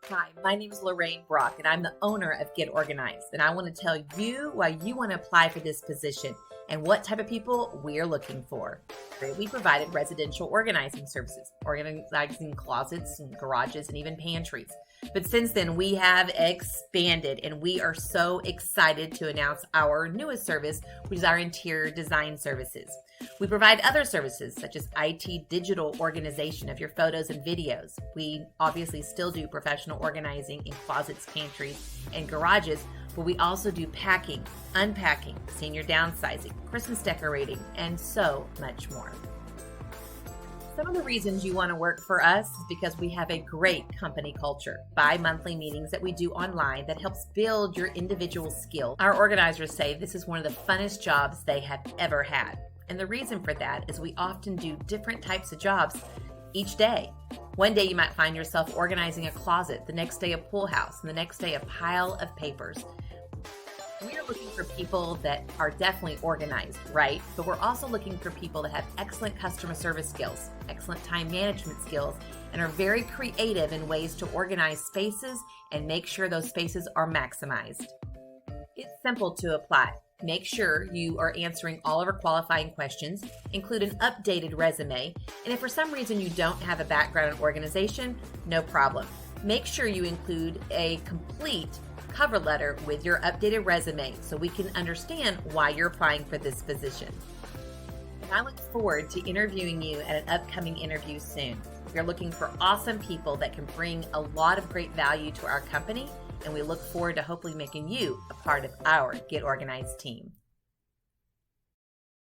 Hi, my name is Lorraine Brock, and I'm the owner of Get Organized. And I want to tell you why you want to apply for this position and what type of people we're looking for. We provided residential organizing services, organizing closets and garages and even pantries. But since then, we have expanded, and we are so excited to announce our newest service, which is our interior design services. We provide other services such as IT digital organization of your photos and videos. We obviously still do professional organizing in closets, pantries, and garages, but we also do packing, unpacking, senior downsizing, Christmas decorating, and so much more. Some of the reasons you want to work for us is because we have a great company culture, bi-monthly meetings that we do online that helps build your individual skill. Our organizers say this is one of the funnest jobs they have ever had. And the reason for that is we often do different types of jobs each day. One day you might find yourself organizing a closet, the next day a pool house, and the next day a pile of papers. We are looking for people that are definitely organized, right? But we're also looking for people that have excellent customer service skills, excellent time management skills, and are very creative in ways to organize spaces and make sure those spaces are maximized. It's simple to apply. Make sure you are answering all of our qualifying questions, include an updated resume, and if for some reason you don't have a background in organization, no problem. Make sure you include a complete cover letter with your updated resume so we can understand why you're applying for this position. And I look forward to interviewing you at an upcoming interview soon. We're looking for awesome people that can bring a lot of great value to our company, and we look forward to hopefully making you a part of our Get Organized team.